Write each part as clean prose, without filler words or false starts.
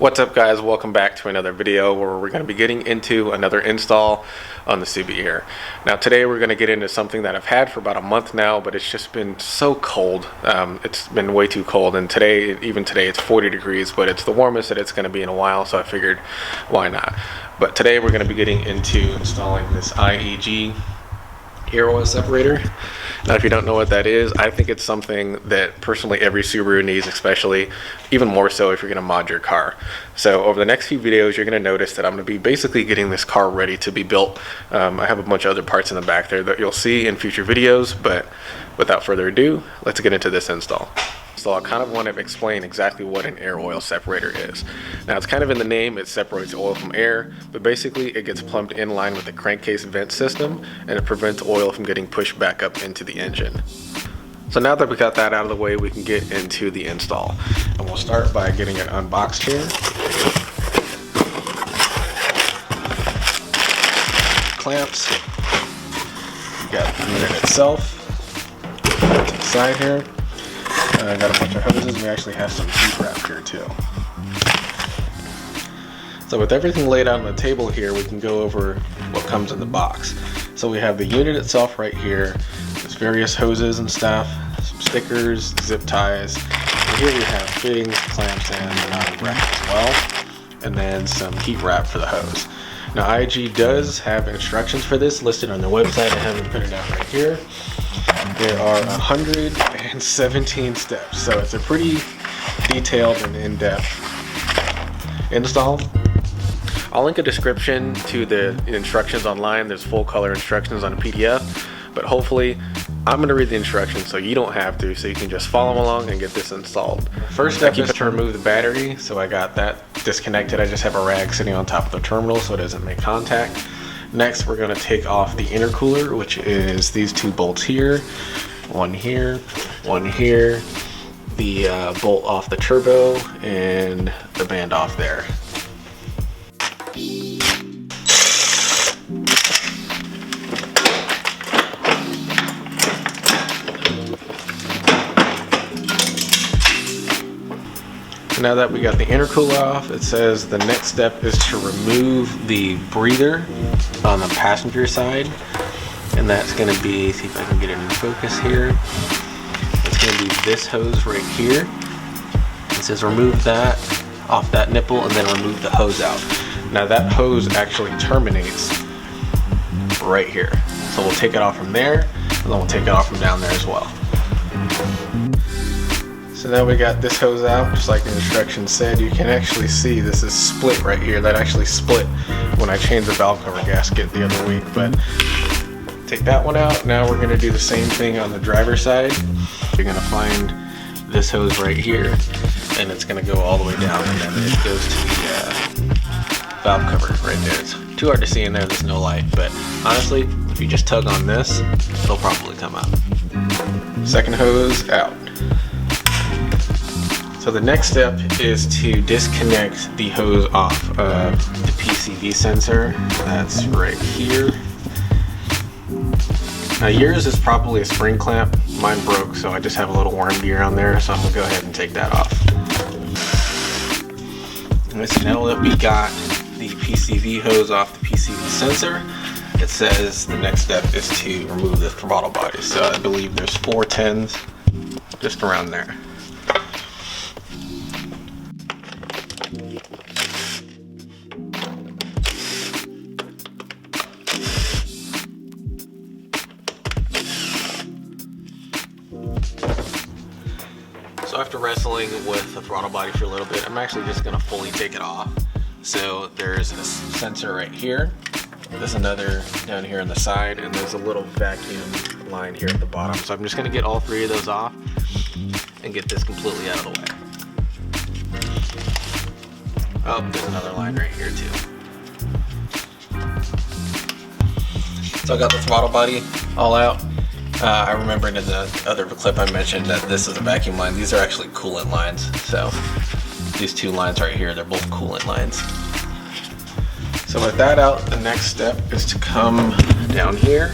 What's up guys, welcome back to another video where we're going to be getting into another install on the Subi here. Now today we're going to get into something that I've had for about a month now, but it's just been so cold. It's been way too cold, and even today it's 40 degrees, but it's the warmest that it's going to be in a while, so I figured why not. But today we're going to be getting into installing this IAG AOS separator. Now if you don't know what that is, I think it's something that personally every Subaru needs, especially even more so if you're going to mod your car. So over the next few videos you're going to notice that I'm going to be basically getting this car ready to be built. I have a bunch of other parts in the back there that you'll see in future videos, but without further ado, let's get into this install. So I kind of want to explain exactly what an air oil separator is. Now it's kind of in the name, it separates oil from air, but basically it gets plumbed in line with the crankcase vent system, and it prevents oil from getting pushed back up into the engine. So now that we got that out of the way, we can get into the install. And we'll start by getting it unboxed here. Clamps. We got the unit itself. To the side here. I got a bunch of hoses. We actually have some heat wrap here too. So with everything laid out on the table here, we can go over what comes in the box. So we have the unit itself right here. There's various hoses and stuff, some stickers, zip ties. And here we have fittings, clamps, and wrap as well. And then some heat wrap for the hose. Now IAG does have instructions for this listed on their website. I have them printed out right here. There are 117 steps, so it's a pretty detailed and in-depth install. I'll link a description to the instructions online. There's full color instructions on a PDF, but hopefully I'm going to read the instructions so you don't have to, so you can just follow along and get this installed. First step is to remove the battery, so I got that disconnected. I just have a rag sitting on top of the terminal so it doesn't make contact. Next, we're going to take off the intercooler, which is these two bolts here, one here, the bolt off the turbo, and the band off there. Now that we got the intercooler off, it says the next step is to remove the breather on the passenger side, and that's going to be, see if I can get it in focus here, it's going to be this hose right here. It says remove that off that nipple and then remove the hose out. Now that hose actually terminates right here, so we'll take it off from there, and then we'll take it off from down there as well. So now we got this hose out, just like the instructions said. You can actually see this is split right here. That actually split when I changed the valve cover gasket the other week, but take that one out. Now we're gonna do the same thing on the driver's side. You're gonna find this hose right here, and it's gonna go all the way down, and then it goes to the valve cover right there. It's too hard to see in there, there's no light, but honestly, if you just tug on this, it'll probably come out. Second hose out. So the next step is to disconnect the hose off the PCV sensor. That's right here. Now yours is probably a spring clamp. Mine broke, so I just have a little worm gear on there, so I'm gonna go ahead and take that off. And so now that we got the PCV hose off the PCV sensor, it says the next step is to remove the throttle body. So I believe there's 4 10s just around there. So after wrestling with the throttle body for a little bit, I'm actually just going to fully take it off. So there's a sensor right here, there's another down here on the side, and there's a little vacuum line here at the bottom. So I'm just going to get all 3 of those off and get this completely out of the way. Oh, there's another line right here too. So I got the throttle body all out. I remembered in the other clip I mentioned that this is a vacuum line. These are actually coolant lines. So these 2 lines right here, they're both coolant lines. So with that out, the next step is to come down here.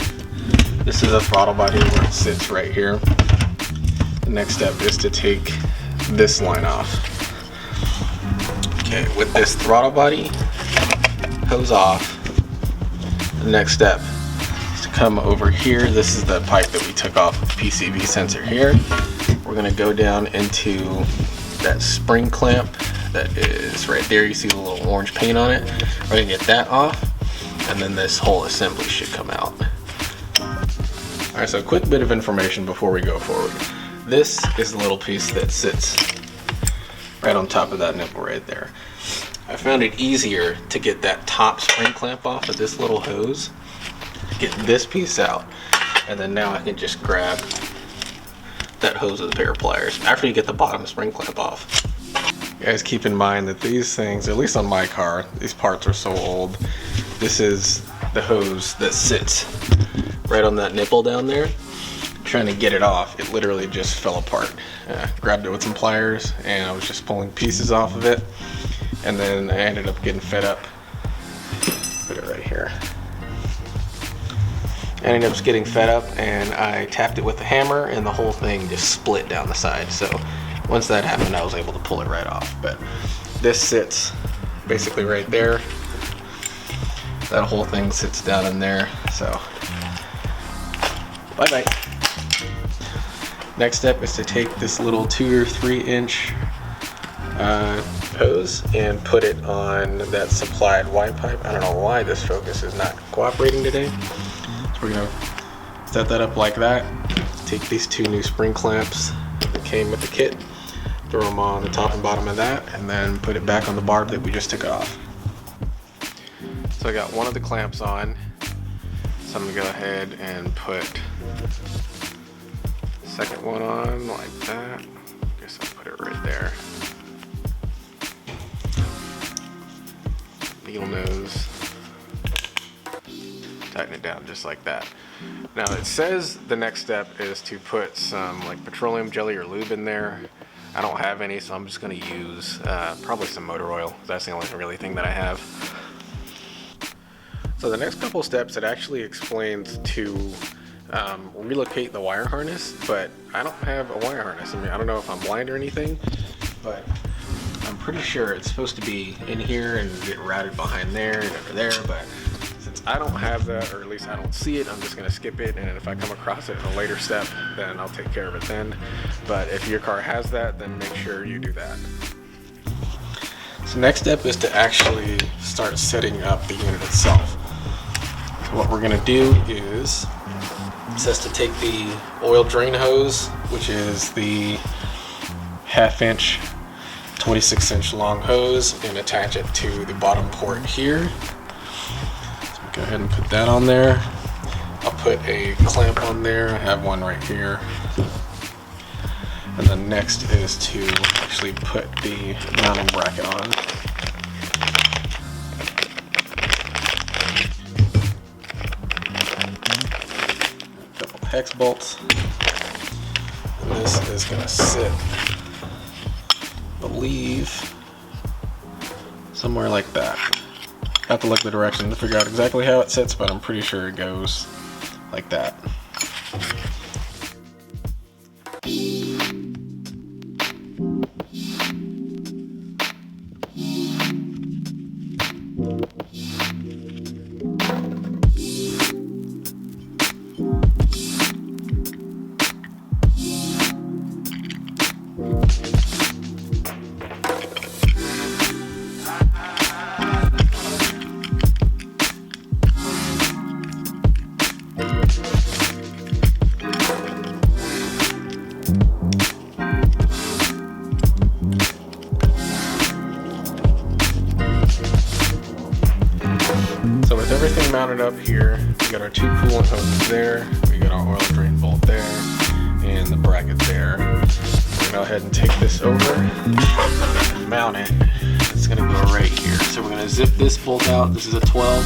This is a throttle body where it sits right here. The next step is to take this line off. Okay, with this throttle body hose off, the next step is to come over here. This is the pipe that we took off of the PCV sensor here. We're gonna go down into that spring clamp that is right there. You see the little orange paint on it. We're gonna get that off, and then this whole assembly should come out. All right, so a quick bit of information before we go forward. This is the little piece that sits right on top of that nipple right there. I found it easier to get that top spring clamp off of this little hose, get this piece out, and then now I can just grab that hose with a pair of pliers after you get the bottom spring clamp off. You guys keep in mind that these things, at least on my car, these parts are so old. This is the hose that sits right on that nipple down there. Trying to get it off, it literally just fell apart. Grabbed it with some pliers and I was just pulling pieces off of it, and then I ended up getting fed up. Put it right here. I ended up getting fed up and I tapped it with a hammer and the whole thing just split down the side. So once that happened, I was able to pull it right off. But this sits basically right there. That whole thing sits down in there. So bye bye. Next step is to take this little 2 or 3 inch hose and put it on that supplied Y pipe. I don't know why this focus is not cooperating today. So we're gonna set that up like that. Take these 2 new spring clamps that came with the kit, throw them on the top and bottom of that, and then put it back on the barb that we just took off. So I got one of the clamps on, so I'm gonna go ahead and put second one on like that. Guess I'll put it right there. Needle nose. Tighten it down just like that. Now it says the next step is to put some like petroleum jelly or lube in there. I don't have any, so I'm just going to use probably some motor oil. That's the only really thing that I have. So the next couple steps, it actually explains to relocate the wire harness, but I don't have a wire harness. I mean, I don't know if I'm blind or anything, but I'm pretty sure it's supposed to be in here and get routed behind there and over there, but since I don't have that, or at least I don't see it, I'm just gonna skip it, and if I come across it in a later step, then I'll take care of it then. But if your car has that, then make sure you do that. So next step is to actually start setting up the unit itself. So what we're gonna do is, it says to take the oil drain hose, which is the 1/2 inch, 26 inch long hose, and attach it to the bottom port here. So go ahead and put that on there. I'll put a clamp on there. I have one right here. And then next is to actually put the mounting bracket on. Hex bolts, and this is going to sit, I believe, somewhere like that. I have to look the direction to figure out exactly how it sits, but I'm pretty sure it goes like that. So with everything mounted up here, we got our 2 coolant hoses there, we got our oil drain bolt there, and the bracket there. We're gonna go ahead and take this over and mount it. It's gonna go right here. So we're gonna zip this bolt out. This is a 12,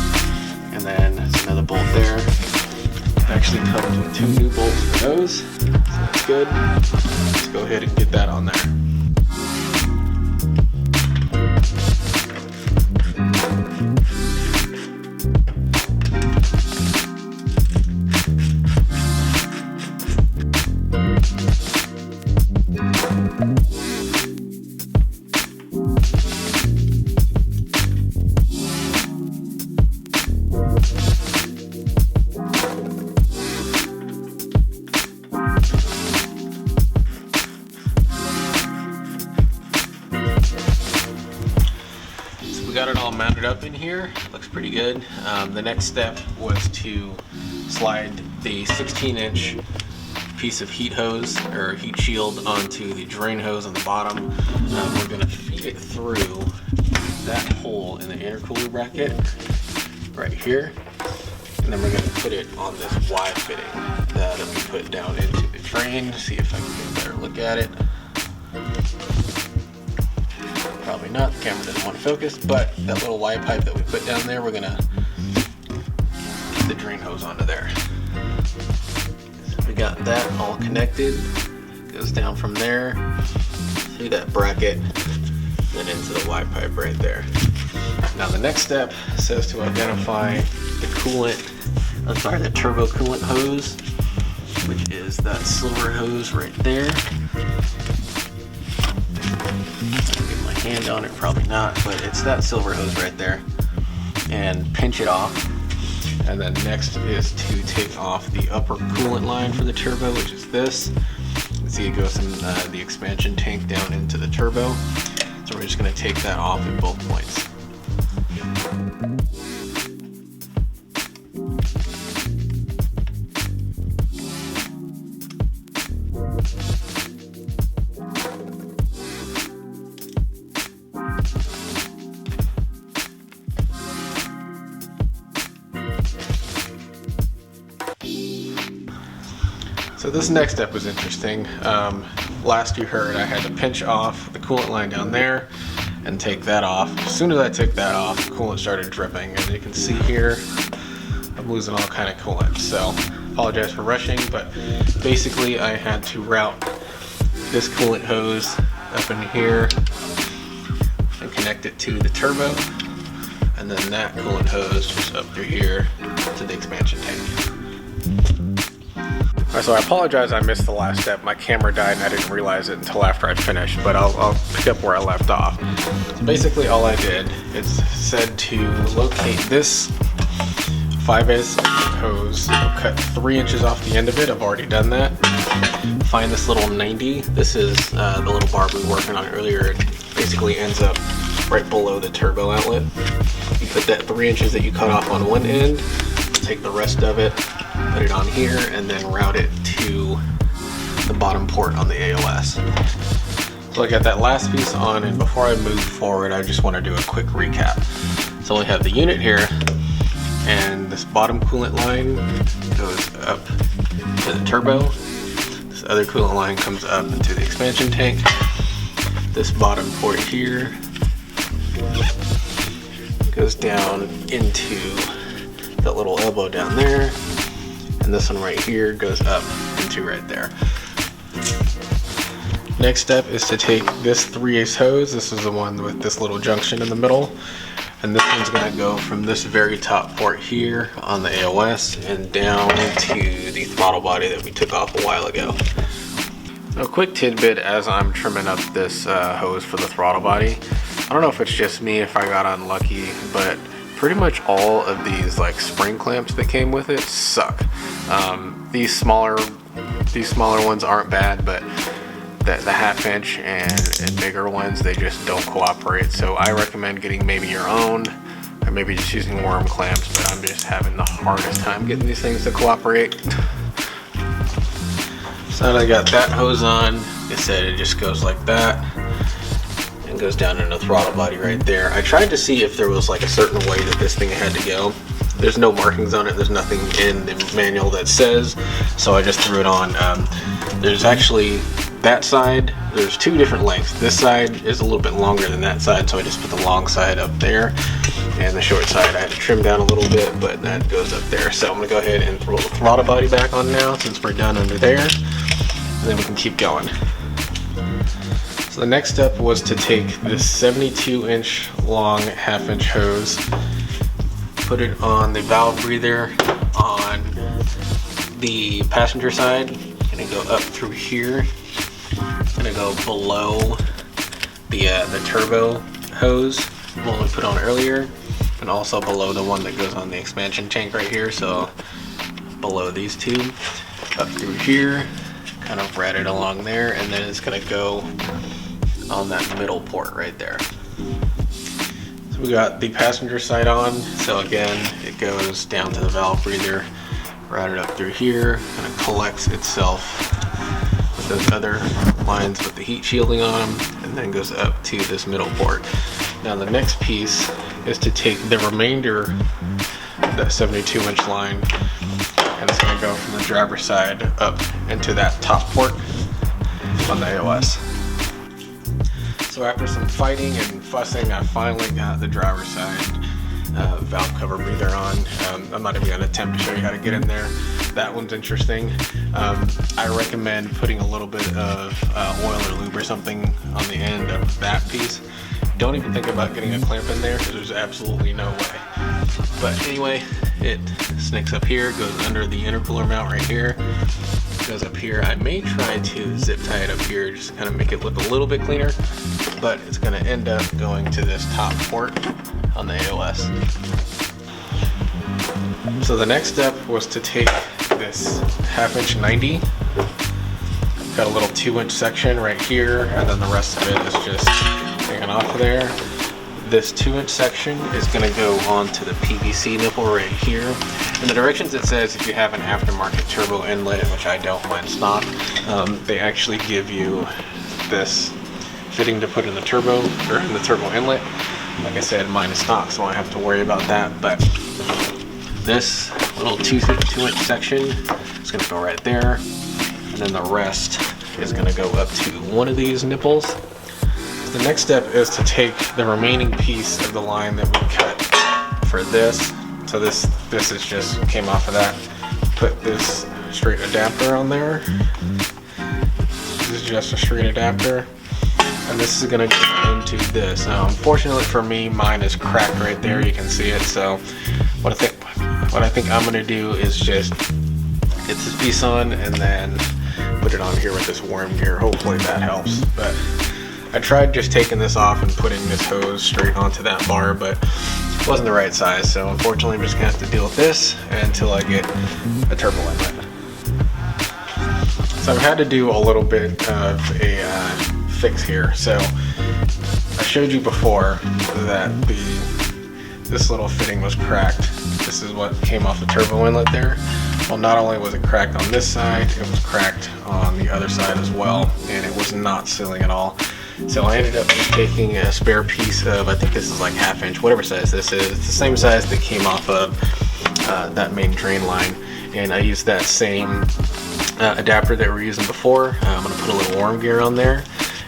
and then there's another bolt there. It actually comes with 2 new bolts for those, so that's good. Let's go ahead and get that on there. it up in here. Looks pretty good. The next step was to slide the 16-inch piece of heat hose or heat shield onto the drain hose on the bottom. We're going to feed it through that hole in the intercooler bracket right here, and then we're going to put it on this Y fitting that we put down into the drain. See if I can get a better look at it. Probably not, the camera doesn't want to focus, but that little Y pipe that we put down there, we're going to get the drain hose onto there. So we got that all connected. Goes down from there through that bracket, then into the Y pipe right there. Now the next step says to identify the the turbo coolant hose, which is that silver hose right there. Get my hand on it, probably not, but it's that silver hose right there. And pinch it off. And then next is to take off the upper coolant line for the turbo, which is this. You can see it goes from the expansion tank down into the turbo. So we're just going to take that off at both points. So this next step was interesting. Last you heard I had to pinch off the coolant line down there and take that off. As soon as I took that off, coolant started dripping. As you can see here, I'm losing all kind of coolant. So apologize for rushing, but basically I had to route this coolant hose up in here and connect it to the turbo, and then that coolant hose just up through here to the expansion tank. Alright, so I apologize I missed the last step. My camera died and I didn't realize it until after I finished, but I'll pick up where I left off. So basically all I did is said to locate this 5/8 hose, cut 3 inches off the end of it. I've already done that. Find this little 90. This is the little barb we were working on earlier. It basically ends up right below the turbo outlet. You put that 3 inches that you cut off on one end, take the rest of it, put it on here, and then route it to the bottom port on the AOS. So I got that last piece on, and before I move forward, I just want to do a quick recap. So we have the unit here, and this bottom coolant line goes up to the turbo. This other coolant line comes up into the expansion tank. This bottom port here goes down into that little elbow down there, and this one right here goes up into right there. Next step is to take this 3/8 hose. This is the one with this little junction in the middle, and this one's going to go from this very top port here on the AOS and down to the throttle body that we took off a while ago. A quick tidbit as I'm trimming up this hose for the throttle body. I don't know if it's just me, if I got unlucky, but pretty much all of these like spring clamps that came with it suck. These smaller ones aren't bad, but the 1/2 inch and bigger ones, they just don't cooperate. So I recommend getting maybe your own, or maybe just using worm clamps, but I'm just having the hardest time getting these things to cooperate. So now I got that hose on. Like I said, it just goes like that and goes down in the throttle body right there. I tried to see if there was like a certain way that this thing had to go. There's no markings on it. There's nothing in the manual that says, so I just threw it on. There's actually that side, there's 2 different lengths. This side is a little bit longer than that side, so I just put the long side up there, and the short side I had to trim down a little bit, but that goes up there. So I'm gonna go ahead and throw the throttle body back on now since we're done under there, and then we can keep going. So the next step was to take this 72-inch long 1/2 inch hose, put it on the valve breather on the passenger side, gonna go up through here, gonna go below the turbo hose, one we put on earlier, and also below the one that goes on the expansion tank right here. So below these 2, up through here, kind of rat it along there, and then it's gonna go on that middle port right there. So we got the passenger side on. So again, it goes down to the valve breather, routed up through here, kind of collects itself with those other lines with the heat shielding on them, and then goes up to this middle port. Now the next piece is to take the remainder of that 72-inch line, and it's going to go from the driver's side up into that top port on the AOS. So after some fighting and fussing, I finally got the driver's side valve cover breather on. I'm not even going to attempt to show you how to get in there. That one's interesting. I recommend putting a little bit of oil or lube or something on the end of that piece. Don't even think about getting a clamp in there because there's absolutely no way. But anyway, it snakes up here, goes under the intercooler mount right here, goes up here. I may try to zip tie it up here, just to kind of make it look a little bit cleaner, but it's going to end up going to this top port on the AOS. So the next step was to take this 1/2" 90, got a little 2-inch section right here, and then the rest of it is just hanging off of there. This 2-inch section is going to go onto the PVC nipple right here. In the directions it says if you have an aftermarket turbo inlet, which I don't, mine's stock, they actually give you this fitting to put in the turbo, or in the turbo inlet. Like I said, mine is stock, so I don't have to worry about that. But this little 2-inch section is going to go right there, and then the rest is going to go up to one of these nipples. The next step is to take the remaining piece of the line that we cut for this. So this is just came off of that. Put this straight adapter on there. This is just a straight adapter, and this is going to go into this. Unfortunately for me, mine is cracked right there. You can see it. So what I think I'm going to do is just get this piece on and then put it on here with this worm gear. Hopefully that helps. But I tried just taking this off and putting this hose straight onto that bar, but it wasn't the right size, so unfortunately I'm just going to have to deal with this until I get a turbo inlet. So I've had to do a little bit of a fix here. So I showed you before that this little fitting was cracked. This is what came off the turbo inlet there. Well, not only was it cracked on this side, it was cracked on the other side as well, and it was not sealing at all. So I ended up just taking a spare piece of, I think this is like 1/2 inch, whatever size this is. It's the same size that came off of that main drain line. And I used that same adapter that we were using before. I'm going to put a little worm gear on there,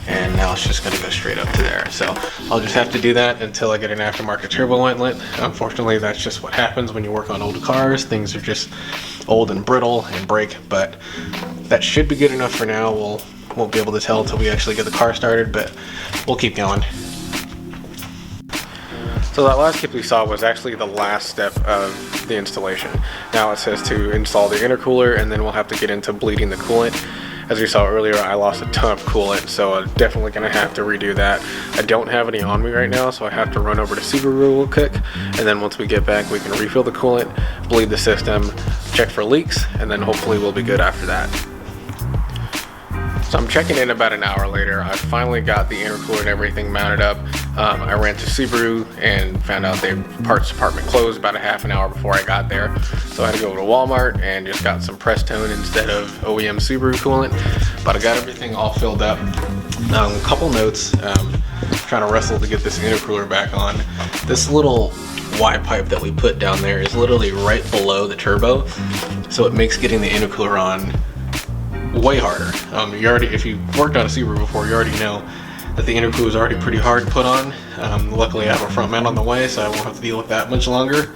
and now it's just going to go straight up to there. So I'll just have to do that until I get an aftermarket turbo inlet. Unfortunately, that's just what happens when you work on old cars. Things are just old and brittle and break, but that should be good enough for now. Won't be able to tell until we actually get the car started, but we'll keep going. So that last clip we saw was actually the last step of the installation. Now it says to install the intercooler, and then we'll have to get into bleeding the coolant. As we saw earlier, I lost a ton of coolant, so I'm definitely going to have to redo that. I don't have any on me right now, so I have to run over to Subaru real quick, and then once we get back, we can refill the coolant, bleed the system, check for leaks, and then hopefully we'll be good after that. So I'm checking in about an hour later. I finally got the intercooler and everything mounted up. I ran to Subaru and found out their parts department closed about a half an hour before I got there. So I had to go to Walmart and just got some Prestone instead of OEM Subaru coolant. But I got everything all filled up. A couple notes, trying to wrestle to get this intercooler back on. This little Y pipe that we put down there is literally right below the turbo. So it makes getting the intercooler on way harder. If you've worked on a Subaru before, you already know that the intercooler is already pretty hard to put on. Luckily I have a front mount on the way, so I won't have to deal with that much longer.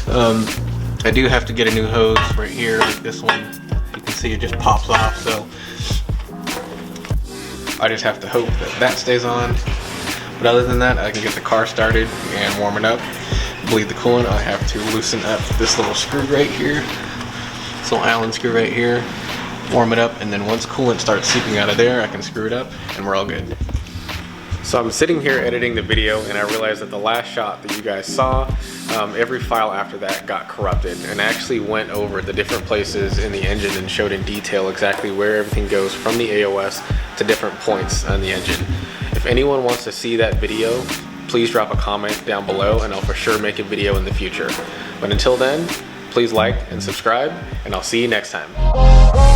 I do have to get a new hose right here, like this one. You can see it just pops off, so I just have to hope that that stays on. But other than that, I can get the car started and warm it up, bleed the coolant. I have to loosen up this little screw right here, this little Allen screw right here, warm it up, and then once coolant starts seeping out of there, I can screw it up and we're all good. So I'm sitting here editing the video, and I realized that the last shot that you guys saw, every file after that got corrupted, and actually went over the different places in the engine and showed in detail exactly where everything goes from the AOS to different points on the engine. If anyone wants to see that video, please drop a comment down below and I'll for sure make a video in the future. But until then, please like and subscribe, and I'll see you next time.